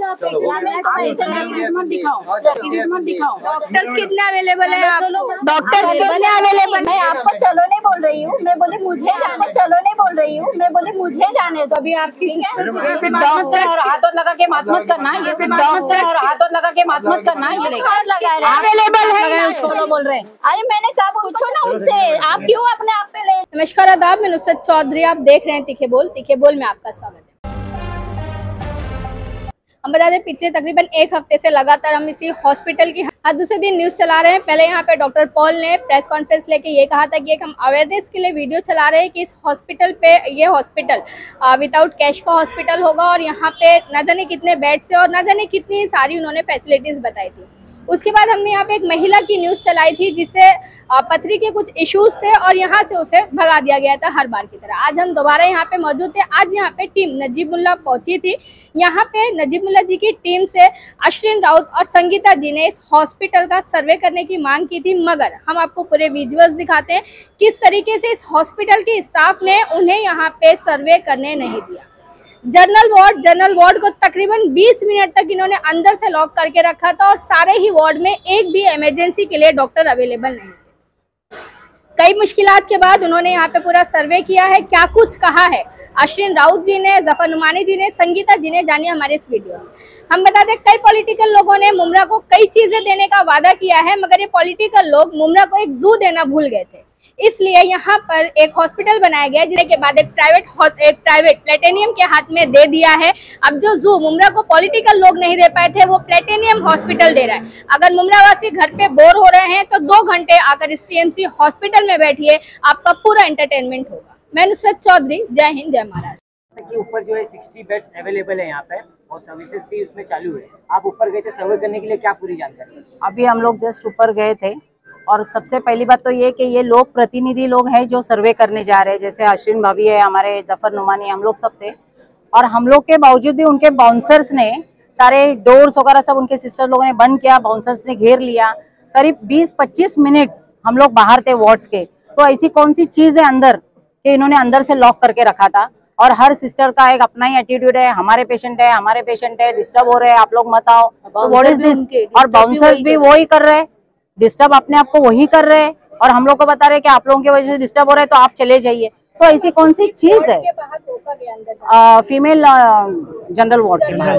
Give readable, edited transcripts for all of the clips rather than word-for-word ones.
मत दिखाओ, डॉक्टर्स कितने अवेलेबल है? डॉक्टर कितने अवेलेबल है? आपको चलो नहीं बोल रही हूँ, मैं बोली मुझे जाने, चलो नहीं बोल रही हूँ, मैं बोली मुझे जाने दो। अभी आपकी डॉक्टर और हाथों लगा के बात मत करना, ये से डॉक्टर और हाथों लगा के बात मत करना, ये अवेलेबल है सोलो बोल रहे हैं। अरे मैंने कब पूछो ना उनसे, आप क्यों अपने आप पे ले। नमस्कार आदाब, मैं नुसरत चौधरी, आप देख रहे हैं तीखे बोल में आपका स्वागत है। हम बता दें पिछले तकरीबन एक हफ्ते से लगातार हम इसी हॉस्पिटल की हर दूसरे दिन न्यूज चला रहे हैं। पहले यहाँ पे डॉक्टर पॉल ने प्रेस कॉन्फ्रेंस लेके ये कहा था कि एक हम अवेयरनेस के लिए वीडियो चला रहे हैं कि इस हॉस्पिटल पे, ये हॉस्पिटल विदाउट कैश का हॉस्पिटल होगा और यहाँ पे न जाने कितने बेड्स है और न जाने कितनी सारी उन्होंने फैसिलिटीज बताई थी। उसके बाद हमने यहाँ पे एक महिला की न्यूज़ चलाई थी जिससे पथरी के कुछ इश्यूज थे और यहाँ से उसे भगा दिया गया था हर बार की तरह। आज हम दोबारा यहाँ पे मौजूद थे। आज यहाँ पे टीम नजीबुल्ला पहुंची थी। यहाँ पे नजीबुल्ला जी की टीम से अश्विन राउत और संगीता जी ने इस हॉस्पिटल का सर्वे करने की मांग की थी, मगर हम आपको पूरे विजुअल्स दिखाते हैं किस तरीके से इस हॉस्पिटल के स्टाफ ने उन्हें यहाँ पे सर्वे करने नहीं दिया। जनरल वार्ड को तकरीबन 20 मिनट तक इन्होंने अंदर से लॉक करके रखा था और सारे ही वार्ड में एक भी इमरजेंसी के लिए डॉक्टर अवेलेबल नहीं थे। कई मुश्किलात के बाद उन्होंने यहाँ पे पूरा सर्वे किया है। क्या कुछ कहा है अश्विन राउत जी ने, जफर नुमानी जी ने, संगीता जी ने, जानिए हमारे इस वीडियो में। हम बता दें कई पॉलिटिकल लोगों ने मुमरा को कई चीजें देने का वादा किया है, मगर ये पॉलिटिकल लोग मुमरा को एक जू देना भूल गए थे। इसलिए यहाँ पर एक हॉस्पिटल बनाया गया जिसके बाद एक प्राइवेट प्लेटेनियम के हाथ में दे दिया है। अब जो जू मुमरा को पॉलिटिकल लोग नहीं दे पाए थे वो प्लेटेनियम हॉस्पिटल दे रहा है। अगर मुमरावासी घर पे बोर हो रहे हैं तो 2 घंटे आकर इस टीएमसी हॉस्पिटल में बैठिए, आपका पूरा एंटरटेनमेंट होगा। मैं नुसरत चौधरी, जय हिंद जय महाराष्ट्र। कि ऊपर जो है 60 बेड्स अवेलेबल है यहाँ पे और सर्विसेज भी उसमें चालू है। आप ऊपर गए थे सर्वे करने के लिए, क्या पूरी जानकारी? अभी हम लोग जस्ट ऊपर गए थे और सबसे पहली बात तो ये कि ये लोग प्रतिनिधि लोग हैं जो सर्वे करने जा रहे हैं, जैसे अश्विन भाभी है, हमारे जफर नुमानी, हम लोग सब थे। और हम लोग के बावजूद भी उनके बाउंसर्स ने सारे डोर्स वगैरह सब उनके सिस्टर लोगों ने बंद किया, बाउंसर्स ने घेर लिया। करीब 20-25 मिनट हम लोग बाहर थे वार्ड्स के। तो ऐसी कौन सी चीज है अंदर कि इन्होंने अंदर से लॉक करके रखा था? और हर सिस्टर का एक अपना ही एटीट्यूड है, हमारे पेशेंट है, डिस्टर्ब हो रहे हैं, आप लोग मत आओ। What is this? और बाउंसर्स भी वो ही कर रहे हैं, डिस्टर्ब अपने आप को वही कर रहे हैं और हम लोग को बता रहे हैं कि आप लोगों की वजह से डिस्टर्ब हो रहा है तो आप चले जाइए। तो ऐसी कौन सी चीज है? फीमेल जनरल वार्ड के बाहर,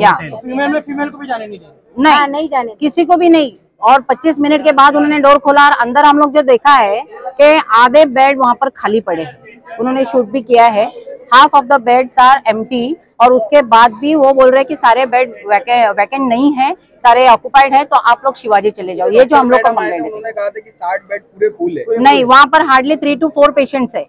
या फीमेल को भी जाने नहीं नहीं जाने, किसी को भी नहीं। और 25 मिनट के बाद उन्होंने डोर खोला और अंदर हम लोग जो देखा है कि आधे बेड वहाँ पर खाली पड़े हैं। उन्होंने शूट भी किया है, half of the beds are empty. और उसके बाद भी वो बोल रहे हैं कि सारे बेड वैकेंट नहीं है, सारे ऑक्युपाइड है, तो आप लोग शिवाजी चले जाओ। ये जो हम लोग का कंप्लेंट है। उन्होंने कहा था कि 60 बेड पूरे फुल है। नहीं, वहाँ पर हार्डली 3 to 4 पेशेंट्स है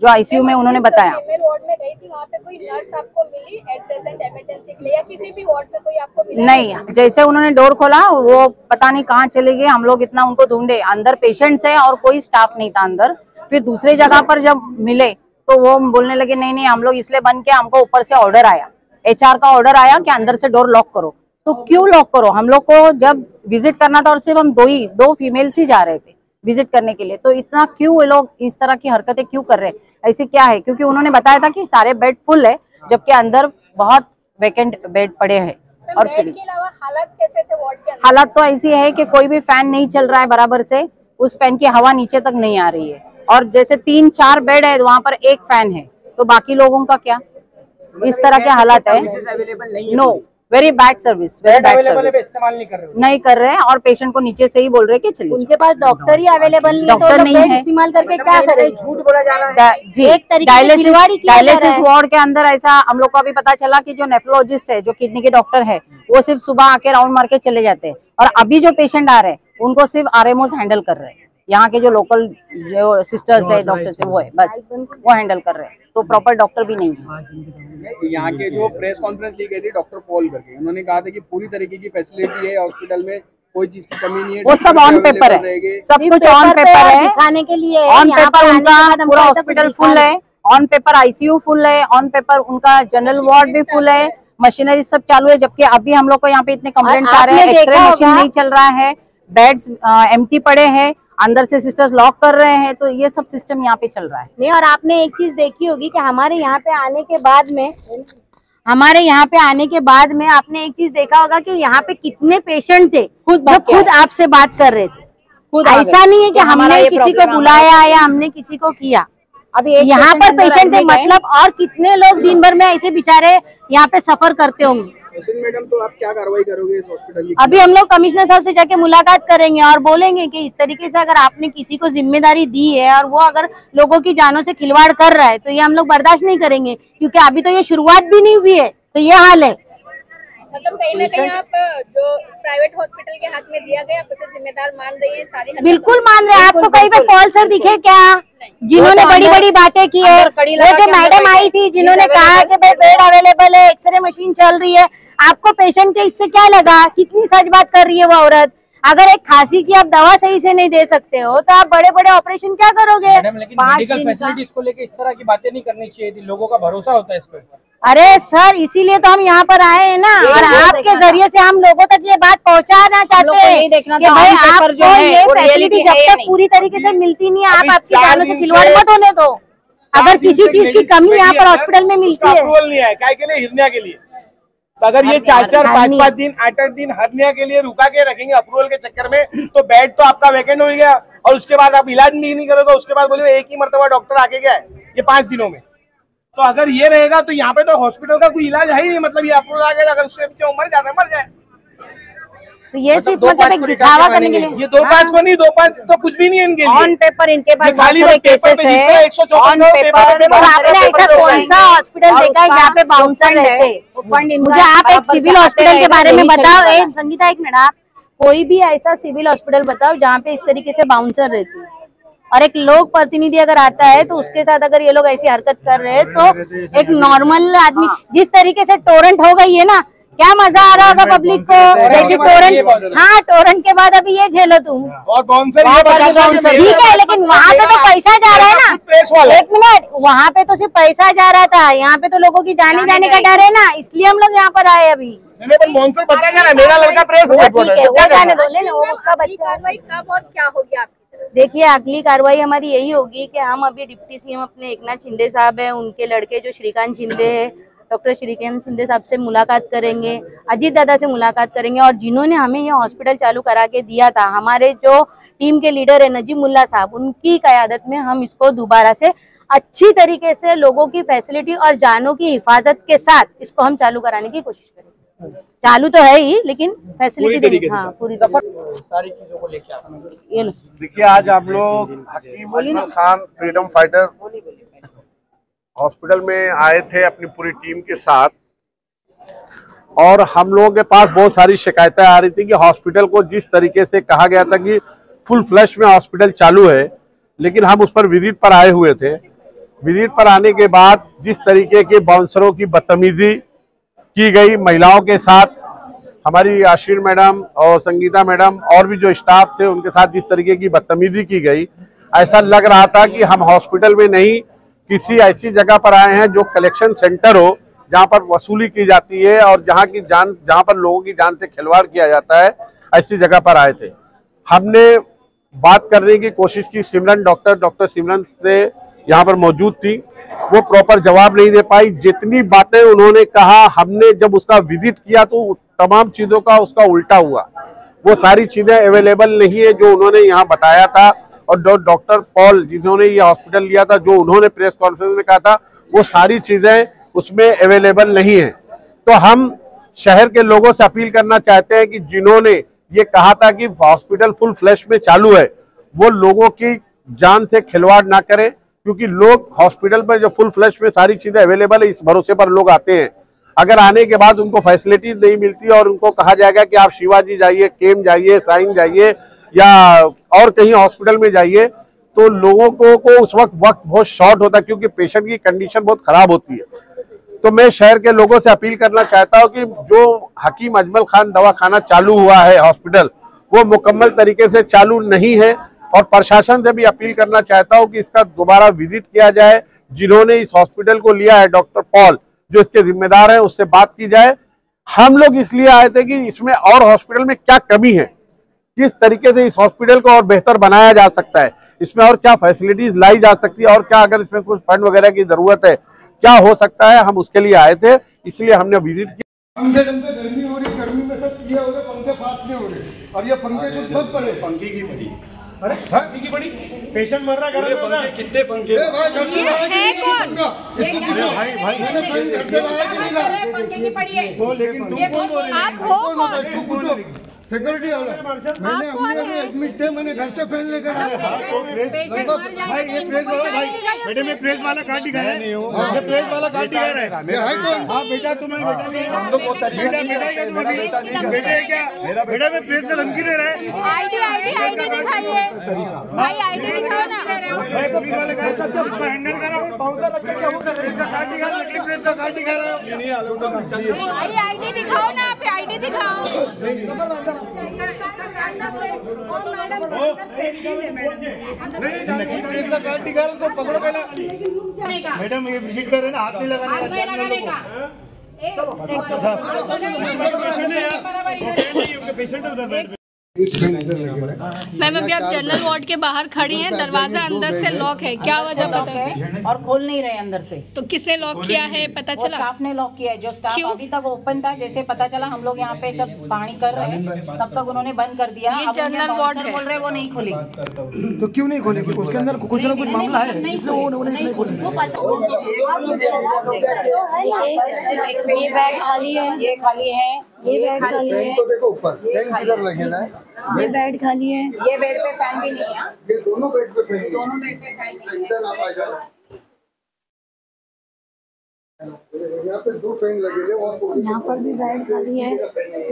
जो आईसीयू में उन्होंने बताया। फीमेल वार्ड में गई थी, वहाँ पे कोई नर्स आपको मिली एट प्रेजेंट इमरजेंसी के लिए, या किसी भी वार्ड में कोई आपको मिला? नहीं, जैसे उन्होंने डोर खोला वो पता नहीं कहाँ चले गए। हम लोग इतना उनको ढूंढे, अंदर पेशेंट्स है और कोई स्टाफ नहीं था अंदर। फिर दूसरी जगह पर जब मिले तो वो बोलने लगे नहीं हम लोग इसलिए बंद किया, हमको ऊपर से ऑर्डर आया, HR का ऑर्डर आया कि अंदर से डोर लॉक करो। तो क्यों लॉक करो? हम लोग को जब विजिट करना था और सिर्फ हम दो फीमेल्स ही जा रहे थे विजिट करने के लिए, तो इतना क्यों ये लोग इस तरह की हरकतें क्यों कर रहे हैं? ऐसे क्या है? क्योंकि उन्होंने बताया था कि सारे बेड फुल है, जबकि अंदर बहुत वैकेंट बेड पड़े हैं। और बेड के अलावा हालत कैसे थे वार्ड के अंदर? हालत तो ऐसी है कि कोई भी फैन नहीं चल रहा है बराबर से, उस फैन की हवा नीचे तक नहीं आ रही है। और जैसे 3-4 बेड है, वहाँ पर एक फैन है, तो बाकी लोगों का क्या? इस तरह के हालात है। No, very bad service, very bad service. इस्तेमाल नहीं कर रहे हैं और पेशेंट को नीचे से ही बोल रहे हैं कि चलिए। उनके पास डॉक्टर ही अवेलेबल नहीं है, डॉक्टर नहीं है, इस्तेमाल करके क्या करें? झूठ बोला जा रहा है जी। डायलिसिस वार्ड के अंदर ऐसा हम लोग को अभी पता चला कि जो नेफ्रोलॉजिस्ट है, जो किडनी के डॉक्टर है, वो सिर्फ सुबह आके राउंड मार के चले जाते हैं। और अभी जो पेशेंट आ रहे हैं उनको सिर्फ RMOs हैंडल कर रहे हैं। यहाँ के जो लोकल जो सिस्टर्स है, डॉक्टर्स है, वो है बस, वो हैंडल कर रहे हैं। तो प्रॉपर डॉक्टर भी नहीं है। यहाँ के जो प्रेस कॉन्फ्रेंस ली गई थी डॉक्टर पॉल करके, उन्होंने कहा था कि पूरी तरीके की फैसिलिटी है हॉस्पिटल में, कोई चीज की कमी नहीं है। वो सब ऑन पेपर है, सब कुछ ऑन पेपर है, दिखाने के लिए। ऑन पेपर उनका पूरा हॉस्पिटल फुल है, ऑन पेपर ICU फुल है, ऑन पेपर उनका जनरल वार्ड भी फुल है, मशीनरी सब चालू है। जबकि अभी हम लोग को यहाँ पे इतने कंप्लेंट्स आ रहे हैं, एक्सरे मशीन नहीं चल रहा है, बेड्स एम्प्टी पड़े हैं, अंदर से सिस्टर्स लॉक कर रहे हैं। तो ये सब सिस्टम यहाँ पे चल रहा है। नहीं, और आपने एक चीज देखी होगी कि हमारे यहाँ पे आने के बाद में हमारे यहाँ पे आने के बाद में आपने एक चीज देखा होगा कि यहाँ पे कितने पेशेंट थे खुद आपसे बात कर रहे थे। ऐसा नहीं है कि हमने किसी को बुलाया या हमने किसी को किया। अभी यहाँ पर पेशेंट थे, मतलब और कितने लोग दिन भर में ऐसे बेचारे यहाँ पे सफर करते होंगे। मैडम, तो आप क्या कार्रवाई करोगे इस हॉस्पिटल की? अभी हम लोग कमिश्नर साहब से जाके मुलाकात करेंगे और बोलेंगे कि इस तरीके से अगर आपने किसी को जिम्मेदारी दी है और वो अगर लोगों की जानों से खिलवाड़ कर रहा है तो ये हम लोग बर्दाश्त नहीं करेंगे, क्योंकि अभी तो ये शुरुआत भी नहीं हुई है, तो ये हाल है। मतलब कहीं ना कहीं आप जो प्राइवेट हॉस्पिटल के हाथ में दिया गया, आप उसे जिम्मेदार मान रही है सारी? बिल्कुल मान रहे हैं। आपको कहीं पे कॉल सर दिखे क्या जिन्होंने बड़ी बड़ी बातें की है? वो जो मैडम आई थी जिन्होंने कहा कि भाई बेड अवेलेबल है, एक्सरे मशीन चल रही है, आपको पेशेंट के इससे क्या लगा? कितनी सच बात कर रही है वो औरत। अगर एक खांसी की आप दवा सही से नहीं दे सकते हो तो आप बड़े बड़े ऑपरेशन क्या करोगे? लेकिन मेडिकल फैसिलिटीज को लेकर इस तरह की बातें नहीं करनी चाहिए थी, लोगों का भरोसा होता है इस पर। अरे सर, इसीलिए तो हम यहाँ पर आए हैं ना, और आपके जरिए से हम लोगों तक ये बात पहुँचाना चाहते हैं कि भाई आपको ये फैसिलिटी जब तक पूरी तरीके से मिलती नहीं है, आप आपकी जानों से खिलवाड़ मत होने दो। अगर किसी चीज की कमी यहाँ पर हॉस्पिटल में मिलती है, अप्रूवल नहीं है क्या के लिए? हिरनिया के लिए। तो अगर ये 4-4, 5-5 दिन, 8-8 दिन हरनिया के लिए रुका के रखेंगे अप्रूवल के चक्कर में, तो बेड तो आपका वैकेंट हो गया और उसके बाद आप इलाज नहीं करोगे। उसके बाद बोले एक ही मरतबा डॉक्टर आके गया है ये 5 दिनों में। तो अगर ये रहेगा तो यहाँ पे तो हॉस्पिटल का कोई इलाज है ही नहीं। मतलब ये अप्रूवल आ गया, अगर उससे मर जाता है मर जाए। तो ये सिर्फ मतलब एक दिखावा करने के लिए। ये 2-5 को नहीं, 2-5 तो कुछ भी नहीं है इनके लिए। ऑन पेपर इनके पास खाली केसेस है, 154 आपने ऐसा कौन सा हॉस्पिटल देखा है जहाँ पे बाउंसर रहते? मुझे आप एक सिविल हॉस्पिटल के बारे में बताओ। संगीता, एक मिनट, आप कोई भी ऐसा सिविल हॉस्पिटल बताओ जहाँ पे इस तरीके से बाउंसर रहती है और एक लोक प्रतिनिधि अगर आता है तो उसके साथ अगर ये लोग ऐसी हरकत कर रहे हैं, तो एक नॉर्मल आदमी जिस तरीके से टोरेंट हो गई है ना, क्या मजा आ रहा होगा पब्लिक को? जैसे टोरेंट, हाँ टोरेंट के बाद अभी ये झेलो तुम। और बाउंसर ठीक है, लेकिन वहाँ पे तो पैसा जा रहा है ना। एक मिनट, वहाँ पे तो सिर्फ पैसा जा रहा था, यहाँ पे तो लोगों की जाने का डर है ना, इसलिए हम लोग यहाँ पर आए अभी। बाउंसर बता जा रहा है, मेरा लड़का प्रेस वो जाने दो, वो उसका बच्चा। कार्रवाई कब और क्या होगी आपकी? देखिए, अगली कार्रवाई हमारी यही होगी कि हम अभी डिप्टी सीएम अपने एकनाथ शिंदे साहब हैं, उनके लड़के जो श्रीकांत शिंदे है, डॉक्टर श्रीकांत शिंदे साहब से मुलाकात करेंगे, अजीत दादा से मुलाकात करेंगे, और जिन्होंने हमें ये हॉस्पिटल चालू करा के दिया था, हमारे जो टीम के लीडर है नजीमुल्ला साहब, उनकी क़यादत में हम इसको दोबारा से अच्छी तरीके से लोगों की फैसिलिटी और जानों की हिफाजत के साथ इसको हम चालू कराने की कोशिश करेंगे। चालू तो है ही, लेकिन फैसिलिटी देंगे। हाँ, पूरी सारी चीजों को लेके ये लो। देखिए, आज आप लोग Hakim Ajmal Khan freedom fighter hospital में आए थे अपनी पूरी टीम के साथ, और हम लोगों के पास बहुत सारी शिकायतें आ रही थी कि हॉस्पिटल को जिस तरीके से कहा गया था कि फुल फ्लैश में हॉस्पिटल चालू है, लेकिन हम उस पर विजिट पर आए हुए थे। विजिट पर आने के बाद जिस तरीके के बाउंसरों की बदतमीजी की गई महिलाओं के साथ, हमारी आशीष मैडम और संगीता मैडम और भी जो स्टाफ थे उनके साथ जिस तरीके की बदतमीजी की गई, ऐसा लग रहा था कि हम हॉस्पिटल में नहीं किसी ऐसी जगह पर आए हैं जो कलेक्शन सेंटर हो, जहां पर वसूली की जाती है और जहां पर लोगों की जान से खिलवाड़ किया जाता है, ऐसी जगह पर आए थे। हमने बात करने की कोशिश की, सिमरन डॉक्टर सिमरन से यहाँ पर मौजूद थी, वो प्रॉपर जवाब नहीं दे पाई। जितनी बातें उन्होंने कहा, हमने जब उसका विजिट किया तो तमाम चीज़ों का उसका उल्टा हुआ। वो सारी चीज़ें अवेलेबल नहीं है जो उन्होंने यहाँ बताया था, और जो डॉक्टर पॉल जिन्होंने ये हॉस्पिटल लिया था, जो उन्होंने प्रेस कॉन्फ्रेंस में कहा था, वो सारी चीज़ें उसमें अवेलेबल नहीं है। तो हम शहर के लोगों से अपील करना चाहते हैं कि जिन्होंने ये कहा था कि हॉस्पिटल फुल फ्लैश में चालू है, वो लोगों की जान से खिलवाड़ ना करें, क्योंकि लोग हॉस्पिटल पर जो फुल फ्लैश में सारी चीज़ें अवेलेबल है, इस भरोसे पर लोग आते हैं। अगर आने के बाद उनको फैसिलिटीज नहीं मिलती और उनको कहा जाएगा कि आप शिवाजी जाइए, केम जाइए, साइन जाइए या और कहीं हॉस्पिटल में जाइए, तो लोगों को उस वक्त बहुत शॉर्ट होता है, क्योंकि पेशेंट की कंडीशन बहुत खराब होती है। तो मैं शहर के लोगों से अपील करना चाहता हूं कि जो हकीम अजमल खान दवाखाना चालू हुआ है हॉस्पिटल, वो मुकम्मल तरीके से चालू नहीं है, और प्रशासन से भी अपील करना चाहता हूं कि इसका दोबारा विजिट किया जाए। जिन्होंने इस हॉस्पिटल को लिया है, डॉक्टर पॉल जो इसके जिम्मेदार है, उससे बात की जाए। हम लोग इसलिए आए थे कि इसमें और हॉस्पिटल में क्या कमी है, किस तरीके से इस हॉस्पिटल को और बेहतर बनाया जा सकता है, इसमें और क्या फैसिलिटीज लाई जा सकती है, और क्या अगर इसमें कुछ फंड वगैरह की जरूरत है क्या हो सकता है, हम उसके लिए आए थे, इसलिए हमने विजिट किया। पंखे जमते गर्मी हो रही, गर्मी में सब ये हो रहे, पंखे पास नहीं हो रहे और ये पंखे कुछ बंद पड़े, पंखे की बड़ी, अरे पंखे की बड़ी, पेशेंट मर रहा है, पंखे कितने पंखे भाई, घर से लाया कि नहीं पंखा, इसको भाई मैंने फाइन घर से लाया कि नहीं लाया, पंखे की पड़ी है वो, लेकिन तुम कौन बोल रहे हो, इसको पूछो सिक्योरिटी वाला, हमने एडमिट थे, मैंने घर से फैन लेकर आया। बेटे में प्रेस वाला कार्ड दिखाया है, ये प्रेस वाला कार्ड दिखा रहा है, हाँ बेटा तुम्हें बेटा क्या तुम अभी बेटे क्या बेटा में प्रेस का धमकी दे रहा है, आईडी दिखाइए भाई, आईडी दिखाओ ना भाई, पुलिस वाले का हैंडल कर रहा हूँ, बाउंसर रख के क्या वो कर रहे हैं, कार्ड दिखा रहा है, प्रेस का कार्ड दिखा रहा है, भाई आईडी दिखाओ ना, आप आईडी दिखाओ। नकली प्रेस का कार्ड दिखा रहा है, उसको पकड़ो पहले। मैडम ये विजिट कर रहे हैं ना, हाथ नहीं लगाने का। मैम अभी आप जनरल वार्ड के बाहर खड़ी हैं, दरवाजा अंदर से लॉक है, क्या वजह बताइए? और खोल नहीं रहे अंदर से। तो किसने लॉक किया है पता चला? स्टाफ ने लॉक किया है, जो स्टाफ अभी तक ओपन था, जैसे पता चला हम लोग यहाँ पे सब पानी कर रहे हैं तब तक उन्होंने बंद कर दिया। ये जनरल वार्ड है, बोल रहे वो नहीं खोलेगी। तो क्यों नहीं खोलेगी? उसके अंदर कुछ ना कुछ मामला है, इसलिए वो नहीं खोलेगी। ये बैग खाली है, ये खाली है, ये बेड खाली है, तो देखो ऊपर फैन किधर लगेगा है, ये बेड खाली है, ये बेड पे फैन भी नहीं है, ये दोनों बेड पे फैन, दोनों बेड पे फैन नहीं है। इधर आप आ जाओ, यहाँ पे 2 फैन लगे हैं, यहाँ पर भी बेड खाली है,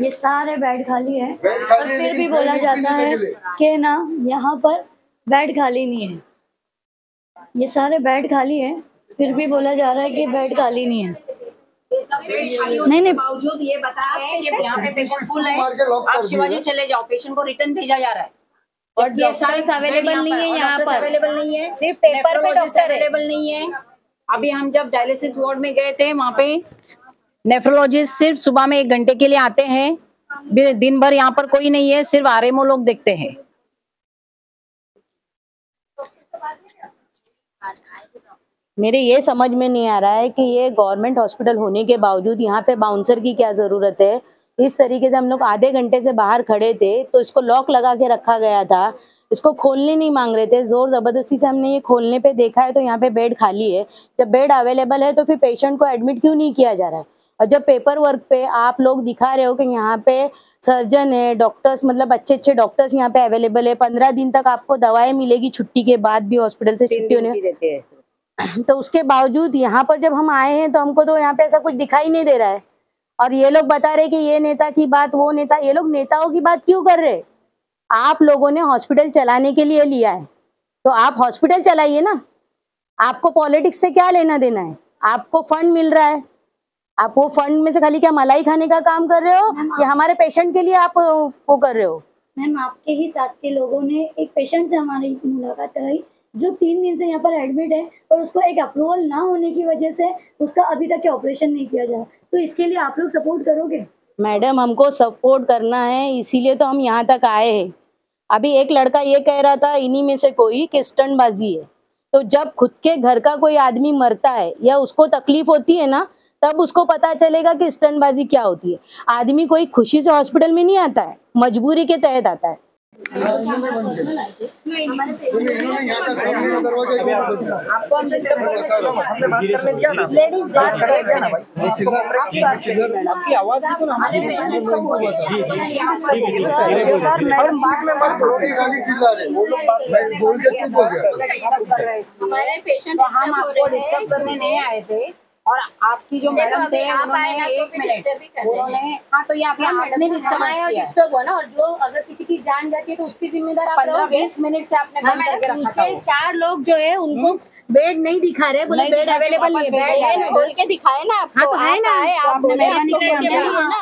ये सारे बेड खाली है, बेड और खाली है, फिर भी लेकिन बोला फैन जाता नहीं है लगे। कि ना यहाँ पर बेड खाली नहीं है, ये सारे बेड खाली है, फिर भी बोला जा रहा है कि बेड खाली नहीं है। नहीं बावजूद ये बता रहे हैं कि यहाँ पे पेशेंट फुल है, आप शिवाजी चले जाओ, पेशेंट को रिटर्न भेजा जा रहा है और डॉक्टर्स अवेलेबल नहीं है, यहाँ पर अवेलेबल नहीं है, सिर्फ पेपर पे डॉक्टर अवेलेबल नहीं है। अभी हम जब डायलिसिस वार्ड में गए थे, वहाँ पे नेफ्रोलॉजिस्ट सिर्फ सुबह में 1 घंटे के लिए आते हैं, दिन भर यहाँ पर कोई नहीं है, सिर्फ आरएमओ लोग देखते हैं। मेरे ये समझ में नहीं आ रहा है कि ये गवर्नमेंट हॉस्पिटल होने के बावजूद यहाँ पे बाउंसर की क्या ज़रूरत है। इस तरीके से हम लोग आधे घंटे से बाहर खड़े थे तो इसको लॉक लगा के रखा गया था, इसको खोलने नहीं मांग रहे थे, जोर ज़बरदस्ती से हमने ये खोलने पे देखा है तो यहाँ पे बेड खाली है। जब बेड अवेलेबल है तो फिर पेशेंट को एडमिट क्यों नहीं किया जा रहा है? और जब पेपर वर्क पे आप लोग दिखा रहे हो कि यहाँ पे सर्जन है, डॉक्टर्स, मतलब अच्छे डॉक्टर्स यहाँ पे अवेलेबल है, 15 दिन तक आपको दवाएं मिलेगी छुट्टी के बाद भी, हॉस्पिटल से छुट्टी होने, तो उसके बावजूद यहाँ पर जब हम आए हैं तो हमको तो यहाँ पे ऐसा कुछ दिखाई नहीं दे रहा है। और ये लोग बता रहे कि ये नेता की बात, वो नेता, ये लोग नेताओं की बात क्यों कर रहे? आप लोगों ने हॉस्पिटल चलाने के लिए लिया है तो आप हॉस्पिटल चलाइए ना, आपको पॉलिटिक्स से क्या लेना देना है? आपको फंड मिल रहा है, आप वो फंड में से खाली क्या मलाई खाने का काम कर रहे हो या हमारे पेशेंट के लिए आप वो कर रहे हो? मैम आपके ही साथ के लोगों ने एक पेशेंट से हमारी मुलाकात कराई जो 3 दिन से यहाँ पर एडमिट है और उसको एक अप्रूवल ना होने की वजह से उसका अभी तक ऑपरेशन नहीं किया जा, तो इसके लिए आप लोग सपोर्ट करोगे? मैडम हमको सपोर्ट करना है, इसीलिए तो हम यहाँ तक आए हैं। अभी एक लड़का ये कह रहा था इन्हीं में से कोई कि स्टंटबाजी है, तो जब खुद के घर का कोई आदमी मरता है या उसको तकलीफ होती है ना, तब उसको पता चलेगा कि स्टंटबाजी क्या होती है। आदमी कोई खुशी से हॉस्पिटल में नहीं आता है, मजबूरी के तहत आता है। आपको हम डिस्टर्ब आपकी आवाज चिल्ला रहे, बोल के चुप हो गया। हमारे पेशेंट हम आपको डिस्टर्ब करने नहीं आए थे और आपकी जो मैडम थे उन्होंने 1 मिनट उन्होंने, हाँ तो ये आपने डिस्टर्ब हुआ ना, और जो अगर किसी की जान जाती है तो उसकी जिम्मेदार 15-20 मिनट से आपने बंद करके रखा था। 4 लोग जो है उनको बेड नहीं दिखा रहे, बोले बेड अवेलेबल नहीं, बेड है बोल के दिखाए ना आपको। हाँ तो है ना,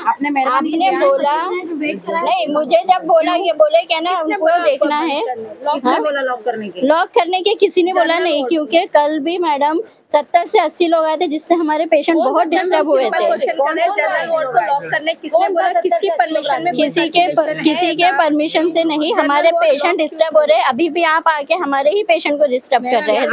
आपने मेहरबानी बोला नहीं, मुझे जब बोला ये बोले क्या ना उनको देखना है, किसने बोला लॉक करने के? लॉक करने के किसी ने बोला नहीं, क्योंकि कल भी मैडम 70 से 80 लोग आए थे, जिससे हमारे पेशेंट बहुत डिस्टर्ब हुए थे। जनरल वार्ड को लॉक करने किसने बोला, किसकी परमिशन में? किसी के परमिशन से नहीं, हमारे पेशेंट डिस्टर्ब हो रहे। अभी भी आप आके हमारे ही पेशेंट को डिस्टर्ब कर रहे हैं।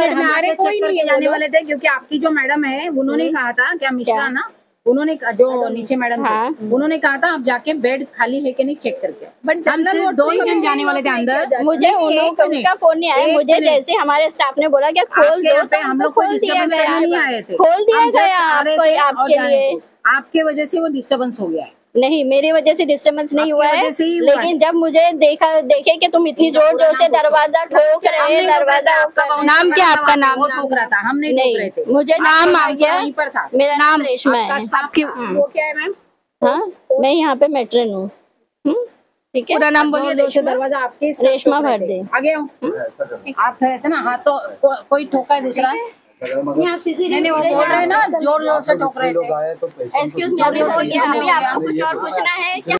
हमारे कोई नहीं जाने वाले थे, क्योंकि आपकी जो मैडम है उन्होंने कहा था, क्या मिश्रा ना, उन्होंने जो नीचे मैडम उन्होंने कहा था आप जाके बेड खाली है कि नहीं चेक करके। बट जनरल दो ही जन जाने वाले थे अंदर। मुझे उनका फोन नहीं आया। मुझे जैसे हमारे स्टाफ ने बोला कि खोल दो, तो हम लोग खोल दिया गया। खोल दिया गया आपके लिए। आपके वजह से वो डिस्टर्बेंस हो गया है। नहीं, मेरी वजह से डिस्टर्बेंस नहीं हुआ है, लेकिन जब मुझे देखे कि तुम इतनी जोर जोर से दरवाजा ठोक रहे हैं, दरवाजा। नाम क्या आपका? नाम ठोक रहा था, हम नहीं ठोक रहे थे। मुझे नाम आ गया, पर था। मेरा नाम रेशमा है। आपकी वो क्या है मैम? हाँ, मैं यहाँ पे मेट्रन हूँ। ठीक है, पूरा नाम बोलिए। दरवाजा आपके रेशमा भरदे। आगे आप खड़े थे ना, हाँ, तो कोई ठोका है दूसरा? आप नहीं, वो बोल रहे हैं ना, जोर जोर से ठोक रहे थे। एक्सक्यूज मी, अभी आपको कुछ और पूछना है क्या?